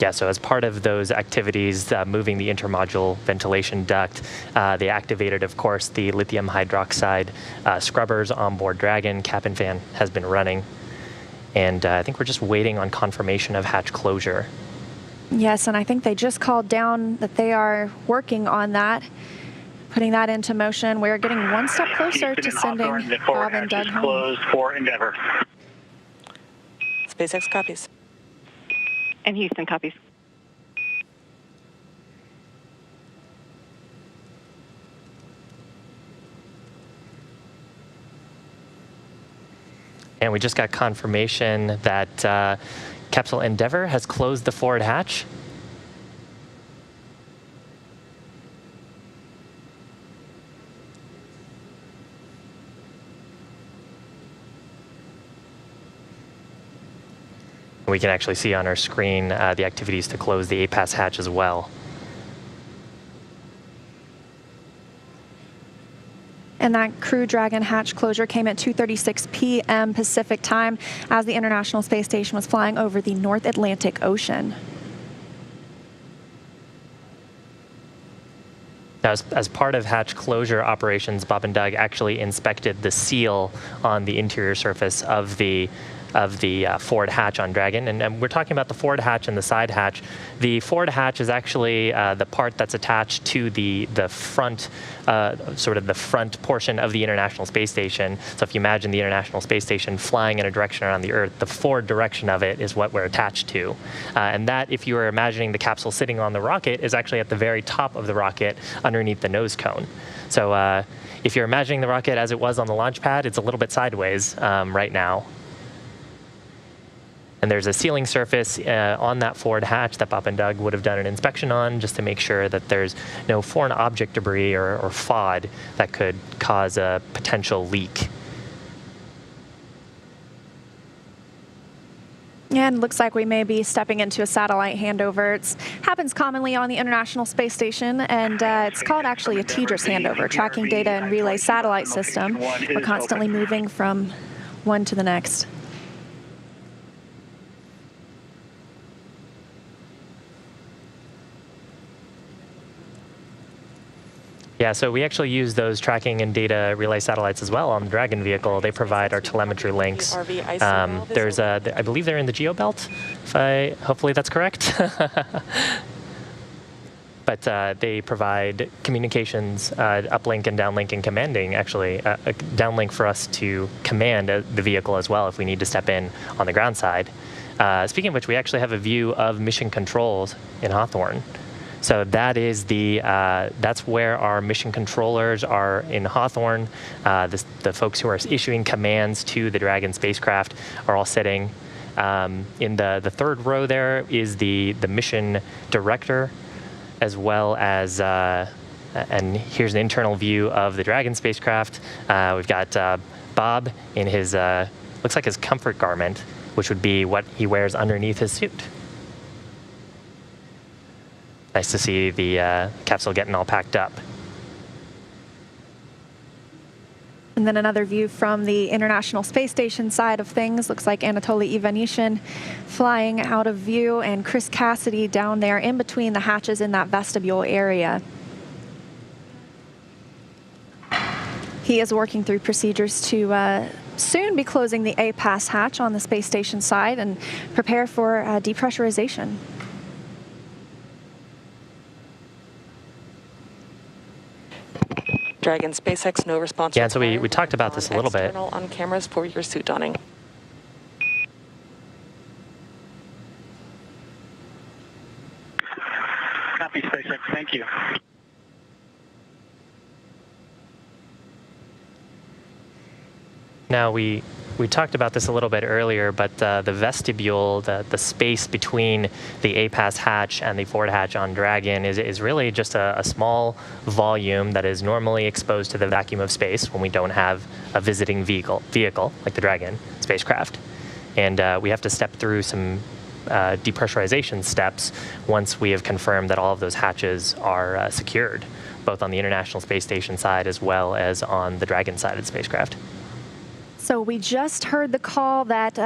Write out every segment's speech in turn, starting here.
Yeah, so as part of those activities, moving the intermodule ventilation duct, they activated, of course, the lithium hydroxide scrubbers on board Dragon. Cap and fan has been running. And I think we're just waiting on confirmation of hatch closure. Yes, and I think they just called down that they are working on that, putting that into motion. We're getting one step closer to sending Bob and Doug home. Closed for Endeavour. SpaceX copies. And Houston copies. And we just got confirmation that capsule Endeavour has closed the forward hatch. We can actually see on our screen the activities to close the APAS hatch as well. And that Crew Dragon hatch closure came at 2:36 p.m. Pacific time as the International Space Station was flying over the North Atlantic Ocean. Now, as part of hatch closure operations, Bob and Doug actually inspected the seal on the interior surface of the forward hatch on Dragon. And we're talking about the forward hatch and the side hatch. The forward hatch is actually the part that's attached to the front, sort of the front portion of the International Space Station. So if you imagine the International Space Station flying in a direction around the Earth, the forward direction of it is what we're attached to. And that, if you were imagining the capsule sitting on the rocket, is actually at the very top of the rocket underneath the nose cone. So if you're imagining the rocket as it was on the launch pad, it's a little bit sideways right now. And there's a sealing surface on that forward hatch that Bob and Doug would have done an inspection on just to make sure that there's no foreign object debris or FOD that could cause a potential leak. And looks like we may be stepping into a satellite handover. It happens commonly on the International Space Station, and it's called actually a TDRS handover, Tracking Data and Relay Satellite System. We're constantly moving from one to the next. Yeah, so we actually use those tracking and data relay satellites as well on the Dragon vehicle. They provide our telemetry links. I believe they're in the GeoBelt. Hopefully that's correct. But they provide communications, uplink and downlink and commanding, actually, a downlink for us to command the vehicle as well if we need to step in on the ground side. Speaking of which, we actually have a view of mission controls in Hawthorne. So that is that's where our mission controllers are in Hawthorne. The folks who are issuing commands to the Dragon spacecraft are all sitting. In the third row there is the mission director, as well as, and here's an internal view of the Dragon spacecraft. We've got Bob in his, looks like his comfort garment, which would be what he wears underneath his suit. Nice to see the capsule getting all packed up. And then another view from the International Space Station side of things. Looks like Anatoly Ivanishin flying out of view, and Chris Cassidy down there in between the hatches in that vestibule area. He is working through procedures to soon be closing the APAS hatch on the space station side and prepare for depressurization. Dragon, SpaceX, no response. Yeah, so we talked about this a little bit. On cameras for your suit donning. Copy, SpaceX. Thank you. Now, we talked about this a little bit earlier, but the vestibule, the space between the APAS hatch and the forward hatch on Dragon is really just a small volume that is normally exposed to the vacuum of space when we don't have a visiting vehicle like the Dragon spacecraft. And we have to step through some depressurization steps once we have confirmed that all of those hatches are secured, both on the International Space Station side as well as on the Dragon side of the spacecraft. So we just heard the call that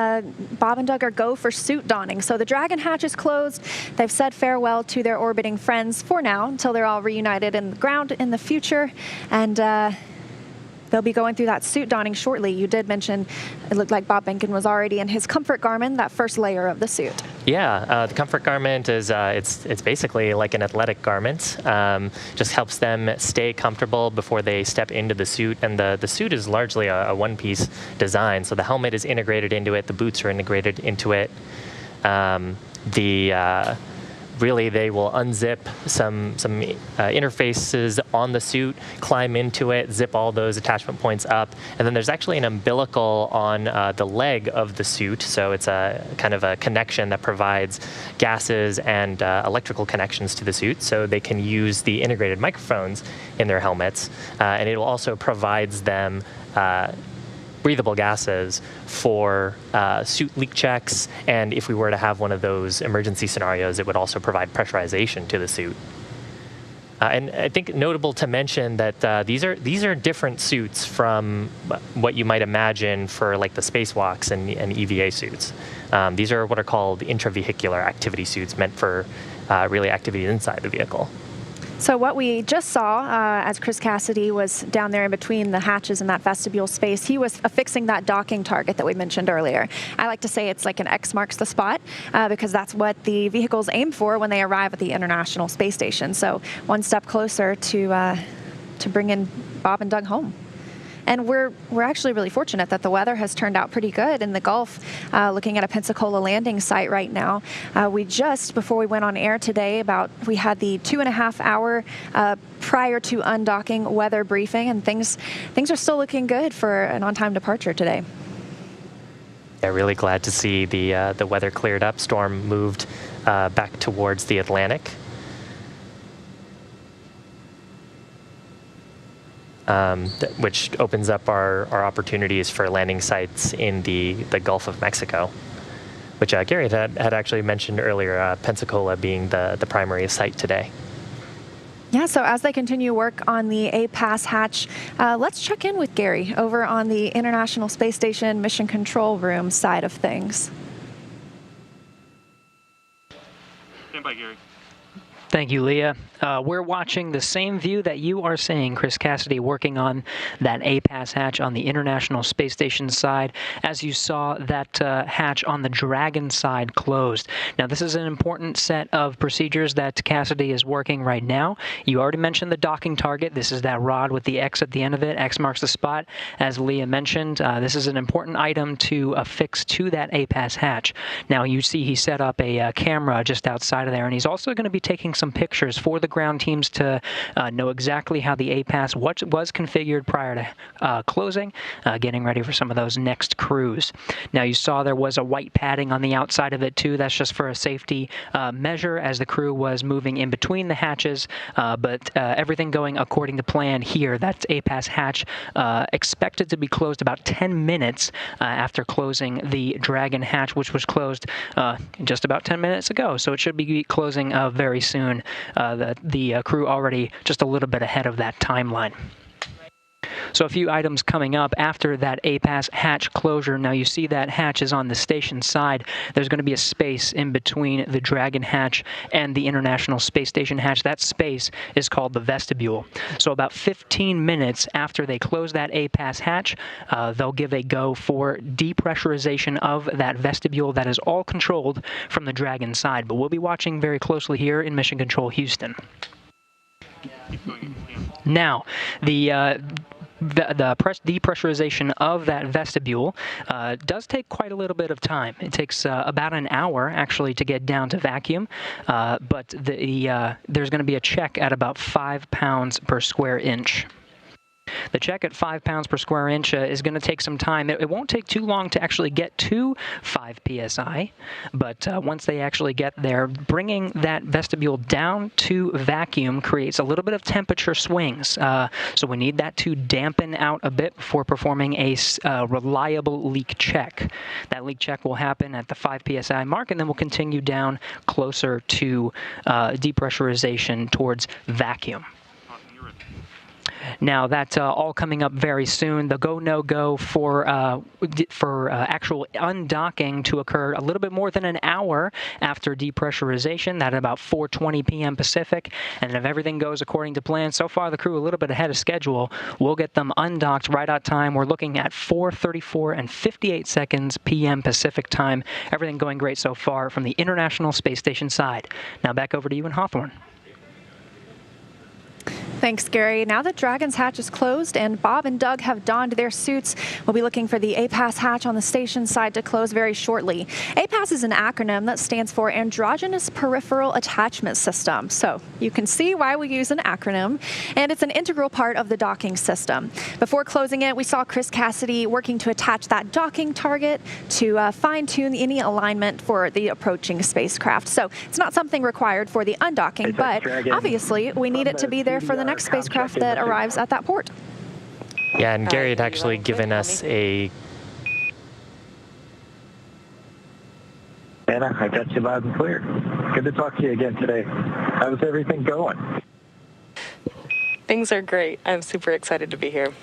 Bob and Doug are go for suit donning. So the Dragon hatch is closed. They've said farewell to their orbiting friends for now until they're all reunited in the ground in the future. And they'll be going through that suit donning shortly. You did mention it looked like Bob Behnken was already in his comfort garment, that first layer of the suit. Yeah, the comfort garment is it's basically like an athletic garment. Just helps them stay comfortable before they step into the suit. And the suit is largely a one-piece design. So the helmet is integrated into it. The boots are integrated into it. Really, they will unzip some interfaces on the suit, climb into it, zip all those attachment points up, and then there's actually an umbilical on the leg of the suit. So it's a kind of a connection that provides gases and electrical connections to the suit, so they can use the integrated microphones in their helmets, and it also provides them breathable gases for suit leak checks, and if we were to have one of those emergency scenarios, it would also provide pressurization to the suit. And I think notable to mention that these are different suits from what you might imagine for like the spacewalks and EVA suits. These are what are called intravehicular activity suits, meant for really activity inside the vehicle. So what we just saw as Chris Cassidy was down there in between the hatches in that vestibule space, he was affixing that docking target that we mentioned earlier. I like to say it's like an X marks the spot because that's what the vehicles aim for when they arrive at the International Space Station. So one step closer to bring in Bob and Doug home. And we're actually really fortunate that the weather has turned out pretty good in the Gulf. Looking at a Pensacola landing site right now, we just, before we went on air today, we had the 2.5 hour prior to undocking weather briefing, and things are still looking good for an on-time departure today. Yeah, really glad to see the weather cleared up. Storm moved back towards the Atlantic. Which opens up our opportunities for landing sites in the Gulf of Mexico, which Gary had actually mentioned earlier, Pensacola being the primary site today. Yeah, so as they continue work on the APAS hatch, let's check in with Gary over on the International Space Station Mission Control Room side of things. Stand by, Gary. Thank you, Leah. We're watching the same view that you are seeing, Chris Cassidy working on that APAS hatch on the International Space Station side, as you saw that hatch on the Dragon side closed. Now, this is an important set of procedures that Cassidy is working right now. You already mentioned the docking target. This is that rod with the X at the end of it. X marks the spot. As Leah mentioned, this is an important item to affix to that APAS hatch. Now, you see he set up a camera just outside of there, and he's also going to be taking some pictures for the ground teams to know exactly how the APAS was configured prior to closing, getting ready for some of those next crews. Now, you saw there was a white padding on the outside of it too. That's just for a safety measure as the crew was moving in between the hatches, but everything going according to plan here. That APAS hatch expected to be closed about 10 minutes after closing the Dragon hatch, which was closed just about 10 minutes ago. So it should be closing very soon. The crew already just a little bit ahead of that timeline. So a few items coming up after that APAS hatch closure. Now you see that hatch is on the station side. There's going to be a space in between the Dragon hatch and the International Space Station hatch. That space is called the Vestibule. So about 15 minutes after they close that APAS hatch, they'll give a go for depressurization of that vestibule. That is all controlled from the Dragon side. But we'll be watching very closely here in Mission Control Houston. Now, the depressurization of that vestibule does take quite a little bit of time. It takes about an hour, actually, to get down to vacuum, but there's going to be a check at about 5 pounds per square inch. The check at 5 pounds per square inch is going to take some time. It won't take too long to actually get to 5 psi, but once they actually get there, bringing that vestibule down to vacuum creates a little bit of temperature swings. So we need that to dampen out a bit before performing a reliable leak check. That leak check will happen at the 5 psi mark, and then we'll continue down closer to depressurization towards vacuum. Now, that's all coming up very soon. The go, no go for actual undocking to occur a little bit more than an hour after depressurization, that at about 4:20 p.m. Pacific. And if everything goes according to plan, so far the crew a little bit ahead of schedule. We'll get them undocked right on time. We're looking at 4:34 and 58 seconds p.m. Pacific time. Everything going great so far from the International Space Station side. Now back over to you in Hawthorne. Thanks, Gary. Now that Dragon's hatch is closed and Bob and Doug have donned their suits, we'll be looking for the APAS hatch on the station side to close very shortly. APAS is an acronym that stands for Androgynous Peripheral Attachment System. So you can see why we use an acronym, and it's an integral part of the docking system. Before closing it, we saw Chris Cassidy working to attach that docking target to fine-tune any alignment for the approaching spacecraft. So it's not something required for the undocking, but obviously we need it to be there for the next spacecraft that arrives at that port. Yeah, and Gary had actually given us a... Anna, I got you loud and clear. Good to talk to you again today. How's everything going? Things are great. I'm super excited to be here.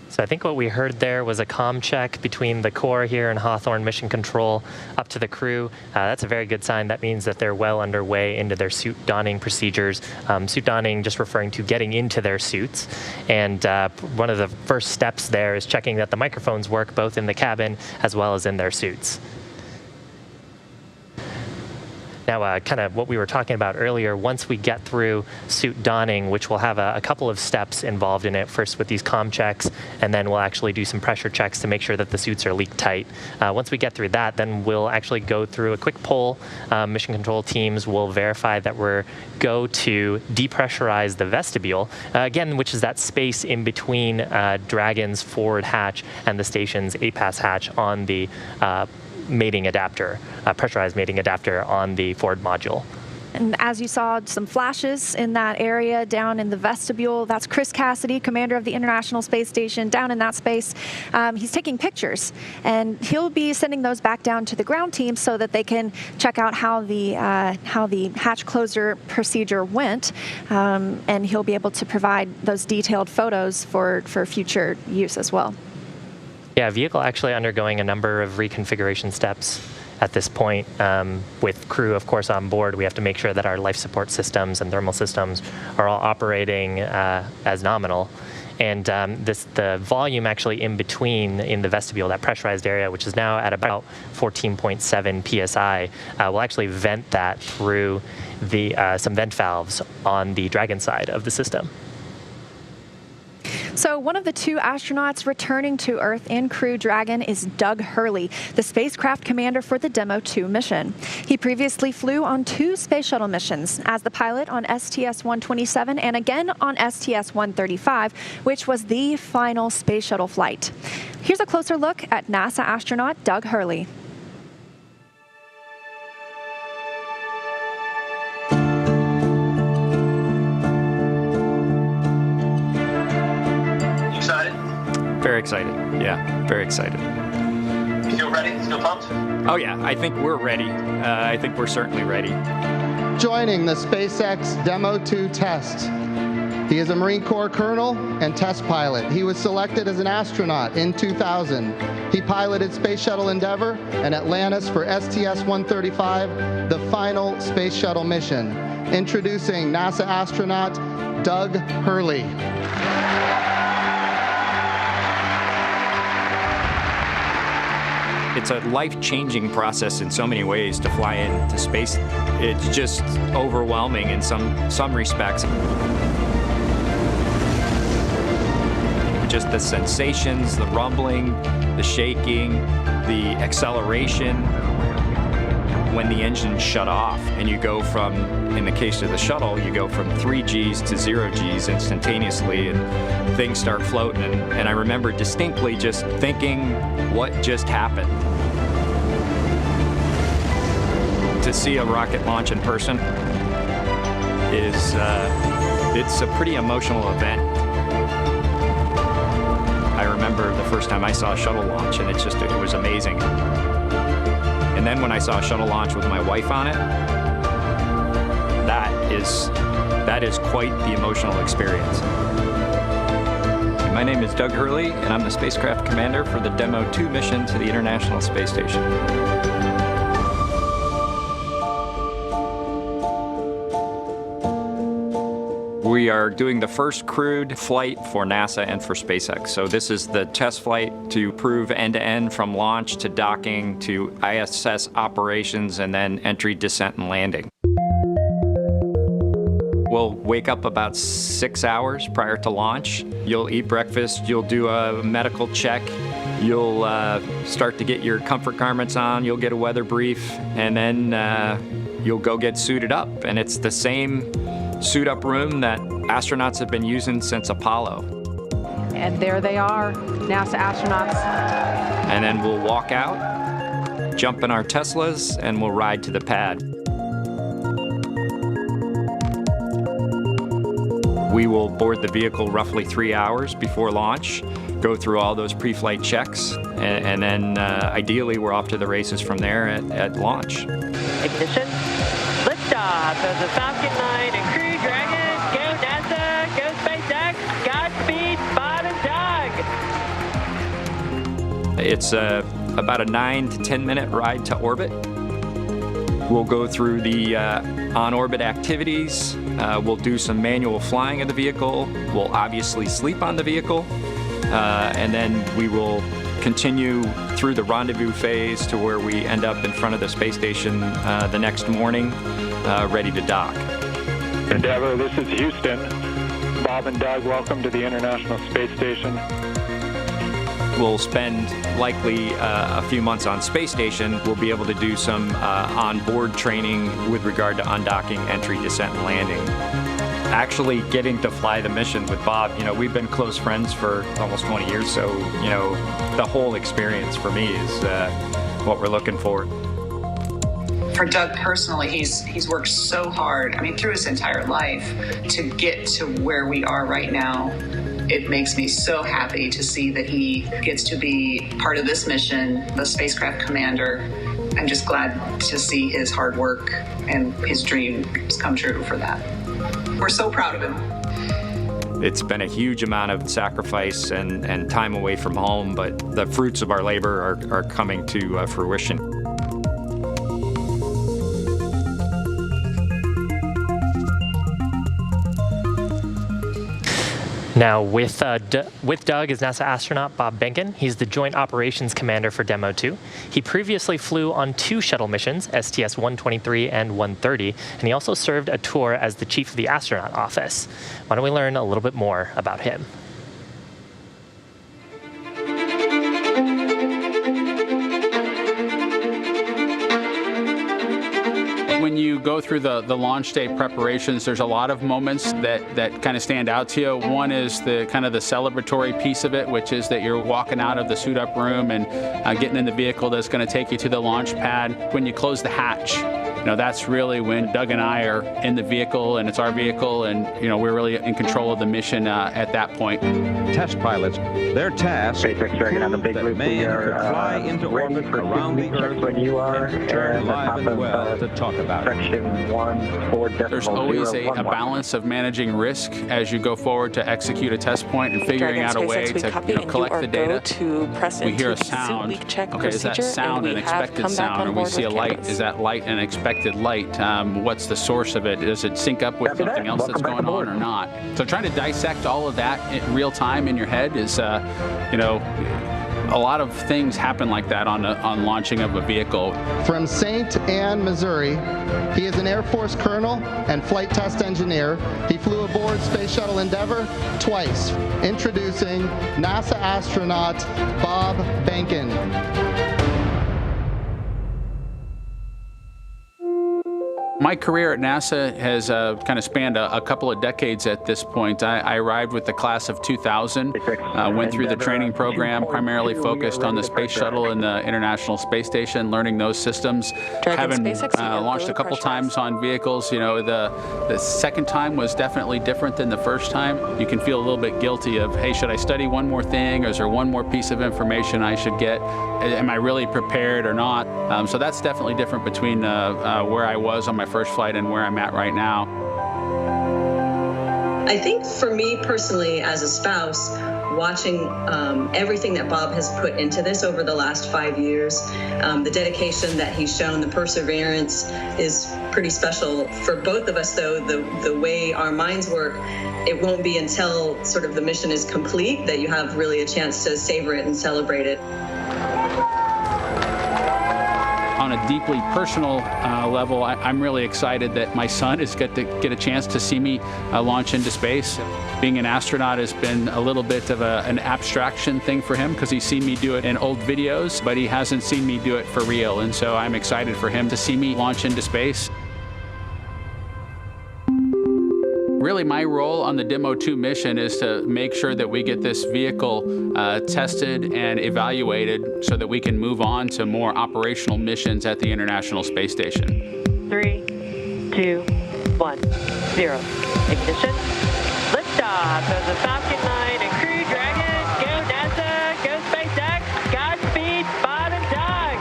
So I think what we heard there was a comm check between the core here and Hawthorne Mission Control up to the crew. That's a very good sign. That means that they're well underway into their suit donning procedures. Suit donning just referring to getting into their suits. And one of the first steps there is checking that the microphones work both in the cabin as well as in their suits. Now, kind of what we were talking about earlier, once we get through suit donning, which will have a couple of steps involved in it, first with these comm checks, and then we'll actually do some pressure checks to make sure that the suits are leak tight. Once we get through that, then we'll actually go through a quick poll. Mission control teams will verify that we're go to depressurize the vestibule, again, which is that space in between Dragon's forward hatch and the station's APAS hatch on the mating adapter, pressurized mating adapter on the forward module. And as you saw, some flashes in that area down in the vestibule. That's Chris Cassidy, commander of the International Space Station, down in that space. He's taking pictures, and he'll be sending those back down to the ground team so that they can check out how the hatch closure procedure went, and he'll be able to provide those detailed photos for future use as well. Yeah, vehicle actually undergoing a number of reconfiguration steps at this point. With crew, of course, on board, we have to make sure that our life support systems and thermal systems are all operating as nominal. And the volume actually in between in the vestibule, that pressurized area, which is now at about 14.7 psi, will actually vent that through some vent valves on the Dragon side of the system. So one of the two astronauts returning to Earth in Crew Dragon is Doug Hurley, the spacecraft commander for the DM2 mission. He previously flew on 2 space shuttle missions as the pilot on STS-127 and again on STS-135, which was the final space shuttle flight. Here's a closer look at NASA astronaut Doug Hurley. Very excited. Yeah, very excited. You feel ready? Still pumped? Oh yeah, I think we're ready. I think we're certainly ready. Joining the SpaceX DM2 test. He is a Marine Corps colonel and test pilot. He was selected as an astronaut in 2000. He piloted Space Shuttle Endeavour and Atlantis for STS-135, the final space shuttle mission. Introducing NASA astronaut Doug Hurley. It's a life-changing process in so many ways to fly into space. It's just overwhelming in some respects. Just the sensations, the rumbling, the shaking, the acceleration. When the engines shut off and you go from, in the case of the shuttle, you go from 3 Gs to 0 Gs instantaneously and things start floating. And I remember distinctly just thinking, what just happened? To see a rocket launch in person is it's a pretty emotional event. I remember the first time I saw a shuttle launch, and it was amazing. And then when I saw a shuttle launch with my wife on it, that is quite the emotional experience. My name is Doug Hurley, and I'm the spacecraft commander for the DM2 mission to the International Space Station. We are doing the first crewed flight for NASA and for SpaceX. So this is the test flight to prove end-to-end from launch to docking to ISS operations and then entry, descent, and landing. We'll wake up about 6 hours prior to launch. You'll eat breakfast, you'll do a medical check, you'll start to get your comfort garments on, you'll get a weather brief, and then you'll go get suited up. And it's the same suit up room that astronauts have been using since Apollo. And there they are, NASA astronauts. And then we'll walk out, jump in our Teslas, and we'll ride to the pad. We will board the vehicle roughly 3 hours before launch, go through all those pre-flight checks, and then ideally we're off to the races from there at launch. Ignition, liftoff of the Falcon 9 and Crew Dragon. Go NASA, go SpaceX, Godspeed, Bob and Doug. It's about a 9 to 10 minute ride to orbit. We'll go through the on-orbit activities. We'll do some manual flying of the vehicle. We'll obviously sleep on the vehicle. And then we will continue through the rendezvous phase to where we end up in front of the space station the next morning, ready to dock. Endeavour, this is Houston. Bob and Doug, welcome to the International Space Station. We'll spend likely a few months on space station. We'll be able to do some on-board training with regard to undocking, entry, descent, and landing. Actually getting to fly the mission with Bob, we've been close friends for almost 20 years, so, the whole experience for me is what we're looking for. For Doug personally, he's worked so hard, through his entire life to get to where we are right now. It makes me so happy to see that he gets to be part of this mission, the spacecraft commander. I'm just glad to see his hard work and his dreams come true for that. We're so proud of him. It's been a huge amount of sacrifice and time away from home, but the fruits of our labor are coming to fruition. Now, with Doug is NASA astronaut Bob Behnken. He's the Joint Operations Commander for DM2. He previously flew on 2 shuttle missions, STS-123 and 130, and he also served a tour as the Chief of the Astronaut Office. Why don't we learn a little bit more about him? When you go through the launch day preparations, there's a lot of moments that kind of stand out to you. One is the kind of the celebratory piece of it, which is that you're walking out of the suit up room and getting in the vehicle that's going to take you to the launch pad. When you close the hatch, that's really when Doug and I are in the vehicle, and it's our vehicle, and we're really in control of the mission at that point. Test pilots, their task SpaceX Dragon on the big loop. man could fly into orbit around the Earth when you are and return live and well to talk about it. There's always a balance of managing risk as you go forward to execute a test point and figuring out a way to collect the data. We hear a sound. Okay, is that sound an expected sound? Or we see a light. Is that light an expected light? What's the source of it? Does it sync up with something else that's going on or not? So trying to dissect all of that in real time in your head is, a lot of things happen like that on launching of a vehicle. From St. Anne, Missouri, he is an Air Force colonel and flight test engineer. He flew aboard Space Shuttle Endeavour twice. Introducing NASA astronaut Bob Behnken. My career at NASA has kind of spanned a couple of decades at this point. I arrived with the class of 2000, went through the training program, primarily focused on the space shuttle and the International Space Station, learning those systems. Having launched a couple times on vehicles, you know, the second time was definitely different than the first time. You can feel a little bit guilty of, hey, should I study one more thing, or is there one more piece of information I should get? Am I really prepared or not? So that's definitely different between where I was on my first flight and where I'm at right now. I think for me personally, as a spouse, watching everything that Bob has put into this over the last 5 years, the dedication that he's shown, the perseverance is pretty special. For both of us, though, the way our minds work, it won't be until sort of the mission is complete that you have really a chance to savor it and celebrate it. On a deeply personal level, I'm really excited that my son is get a chance to see me launch into space. Being an astronaut has been a little bit of an abstraction thing for him because he's seen me do it in old videos, but he hasn't seen me do it for real. And so I'm excited for him to see me launch into space. Really, my role on the DM2 mission is to make sure that we get this vehicle tested and evaluated so that we can move on to more operational missions at the International Space Station. 3, 2, 1, 0. Ignition. Liftoff of the Falcon 9 and Crew Dragon. Go NASA, go SpaceX, Godspeed, Bob and Doug.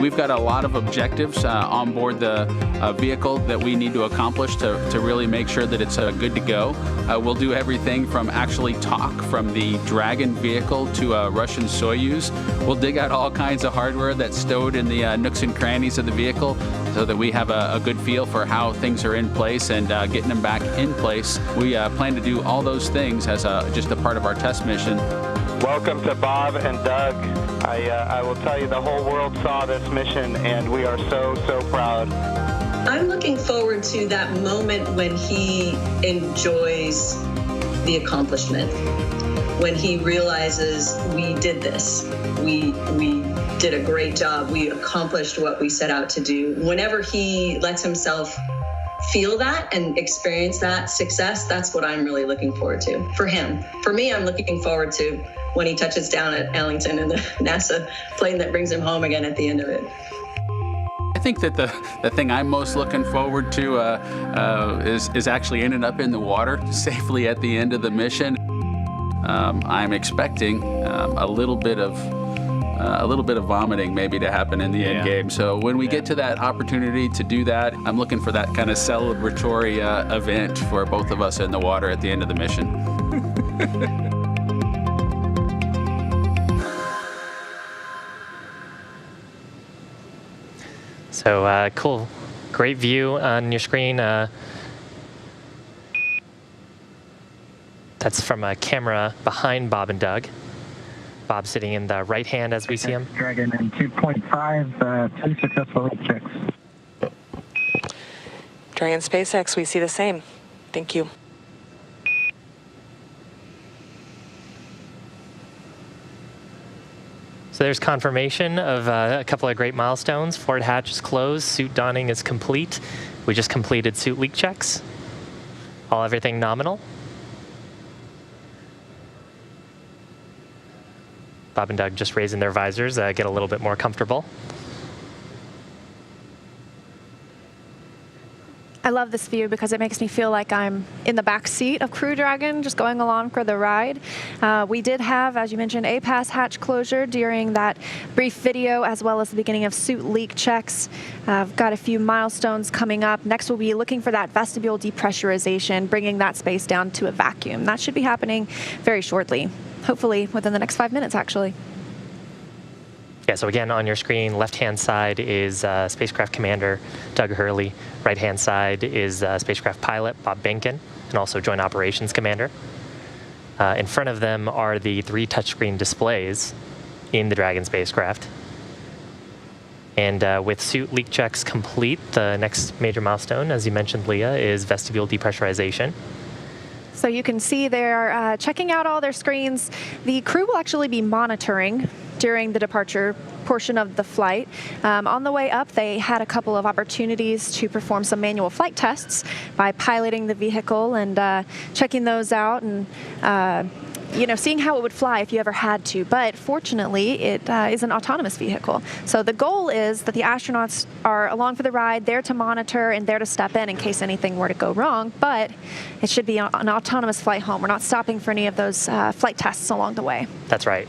We've got a lot of objectives on board the vehicle that we need to accomplish to really make sure that it's good to go. We'll do everything from actually talk from the Dragon vehicle to a Russian Soyuz. We'll dig out all kinds of hardware that's stowed in the nooks and crannies of the vehicle so that we have a good feel for how things are in place and getting them back in place. We plan to do all those things as just a part of our test mission. Welcome to Bob and Doug. I will tell you, the whole world saw this mission, and we are so proud. I'm looking forward to that moment when he enjoys the accomplishment, when he realizes we did this, we did a great job, we accomplished what we set out to do. Whenever he lets himself feel that and experience that success, that's what I'm really looking forward to for him. For me, I'm looking forward to when he touches down at Ellington in the NASA plane that brings him home again at the end of it. I think that the thing I'm most looking forward to is actually ending up in the water safely at the end of the mission. I'm expecting a little bit of vomiting maybe to happen in the end game. So when we get to that opportunity to do that, I'm looking for that kind of celebratory event for both of us in the water at the end of the mission. So cool, great view on your screen. That's from a camera behind Bob and Doug. Bob sitting in the right hand as we see him. Dragon in 2.5, 2 successful leak checks. Dragon SpaceX, we see the same. Thank you. So there's confirmation of a couple of great milestones. Forward hatch is closed, suit donning is complete. We just completed suit leak checks. Everything nominal. Bob and Doug just raising their visors, get a little bit more comfortable. I love this view because it makes me feel like I'm in the back seat of Crew Dragon, just going along for the ride. We did have, as you mentioned, a pass hatch closure during that brief video, as well as the beginning of suit leak checks. I've got a few milestones coming up. Next, we'll be looking for that vestibule depressurization, bringing that space down to a vacuum. That should be happening very shortly, hopefully within the next 5 minutes, actually. Yeah, so again, on your screen, left-hand side is spacecraft commander Doug Hurley. Right-hand side is spacecraft pilot Bob Behnken, and also joint operations commander. In front of them are the 3 touchscreen displays in the Dragon spacecraft. And with suit leak checks complete, the next major milestone, as you mentioned, Leah, is vestibule depressurization. So you can see they're checking out all their screens. The crew will actually be monitoring during the departure portion of the flight. On the way up, they had a couple of opportunities to perform some manual flight tests by piloting the vehicle and checking those out and seeing how it would fly if you ever had to. But fortunately, it is an autonomous vehicle. So the goal is that the astronauts are along for the ride, there to monitor and there to step in case anything were to go wrong. But it should be an autonomous flight home. We're not stopping for any of those flight tests along the way. That's right.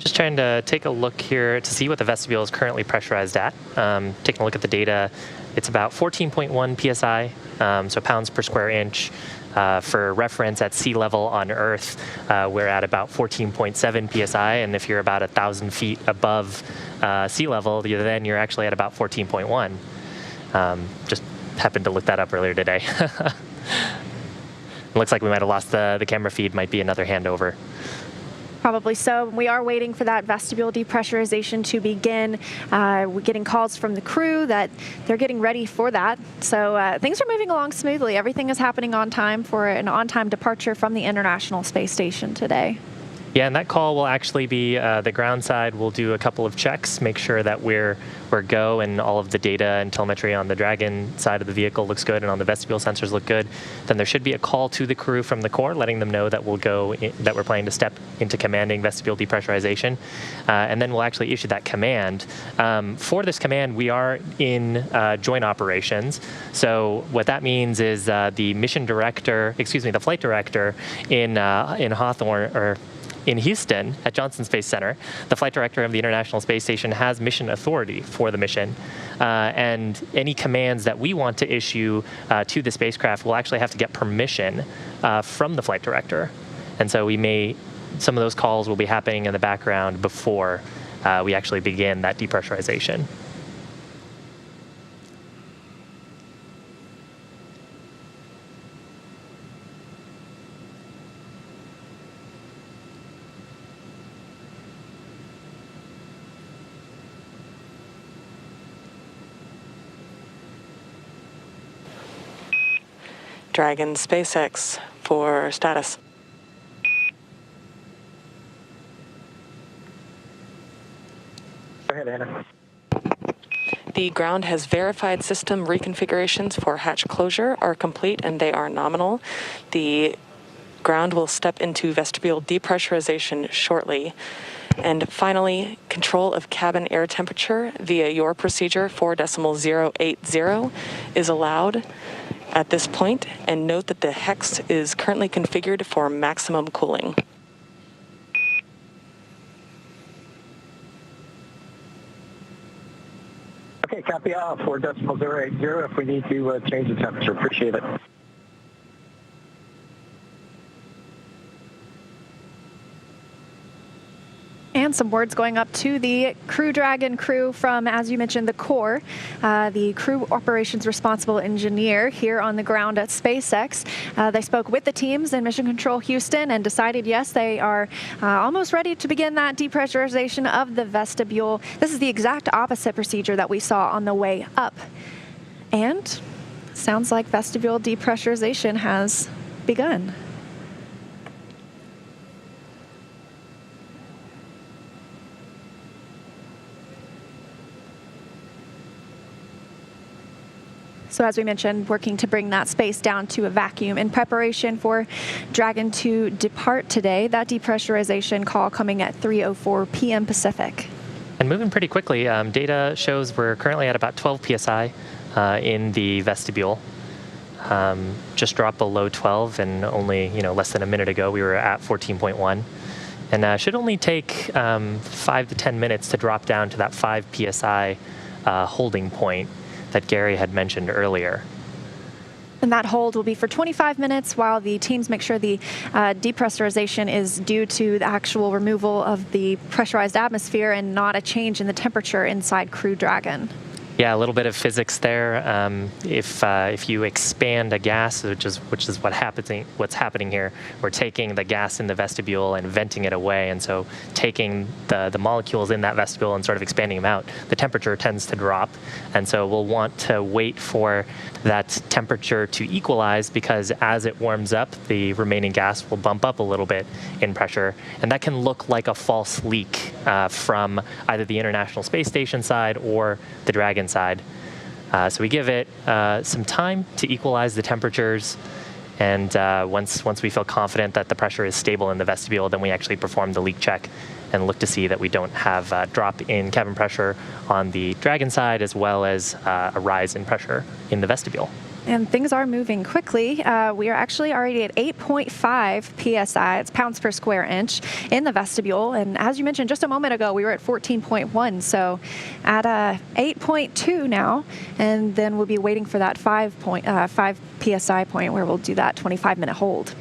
Just trying to take a look here to see what the vestibule is currently pressurized at. Taking a look at the data, it's about 14.1 psi, so pounds per square inch. For reference, at sea level on Earth, we're at about 14.7 psi, and if you're about 1,000 feet above sea level, then you're actually at about 14.1. Just happened to look that up earlier today. It looks like we might have lost the camera feed, might be another handover. Probably so. We are waiting for that vestibule depressurization to begin. We're getting calls from the crew that they're getting ready for that. So things are moving along smoothly. Everything is happening on time for an on-time departure from the International Space Station today. Yeah, and that call will actually be the ground side. We'll do a couple of checks, make sure that we're go and all of the data and telemetry on the Dragon side of the vehicle looks good and on the vestibule sensors look good. Then there should be a call to the crew from the core, letting them know that that we're planning to step into commanding vestibule depressurization, and then we'll actually issue that command. For this command, we are in joint operations. So what that means is the flight director in Hawthorne or in Houston at Johnson Space Center, the flight director of the International Space Station has mission authority for the mission. And any commands that we want to issue to the spacecraft will actually have to get permission from the flight director. And so some of those calls will be happening in the background before we actually begin that depressurization. Dragon SpaceX for status. Go ahead, Anna. The ground has verified system reconfigurations for hatch closure are complete and they are nominal. The ground will step into vestibule depressurization shortly. And finally, control of cabin air temperature via your procedure 4.080 is allowed at this point, and note that the hex is currently configured for maximum cooling. Okay, copy all, 4.080 if we need to change the temperature. Appreciate it. And some words going up to the Crew Dragon crew from, as you mentioned, the core, the crew operations responsible engineer here on the ground at SpaceX. They spoke with the teams in Mission Control Houston and decided, yes, they are almost ready to begin that depressurization of the vestibule. This is the exact opposite procedure that we saw on the way up. And sounds like vestibule depressurization has begun. So as we mentioned, working to bring that space down to a vacuum in preparation for Dragon to depart today. That depressurization call coming at 3:04 p.m. Pacific. And moving pretty quickly, data shows we're currently at about 12 psi in the vestibule. Just dropped below 12, and only less than a minute ago we were at 14.1. And should only take 5 to 10 minutes to drop down to that 5 psi holding point that Gary had mentioned earlier. And that hold will be for 25 minutes while the teams make sure the depressurization is due to the actual removal of the pressurized atmosphere and not a change in the temperature inside Crew Dragon. Yeah, a little bit of physics there. If you expand a gas, which is what's happening here, we're taking the gas in the vestibule and venting it away, and so taking the molecules in that vestibule and sort of expanding them out, the temperature tends to drop, and so we'll want to wait for that temperature to equalize, because as it warms up, the remaining gas will bump up a little bit in pressure, and that can look like a false leak from either the International Space Station side or the Dragon side. So we give it some time to equalize the temperatures, and once we feel confident that the pressure is stable in the vestibule, then we actually perform the leak check and look to see that we don't have a drop in cabin pressure on the Dragon side, as well as a rise in pressure in the vestibule. And things are moving quickly. We are actually already at 8.5 psi, it's pounds per square inch, in the vestibule. And as you mentioned just a moment ago, we were at 14.1. So at 8.2 now, and then we'll be waiting for that 5 psi point where we'll do that 25-minute hold.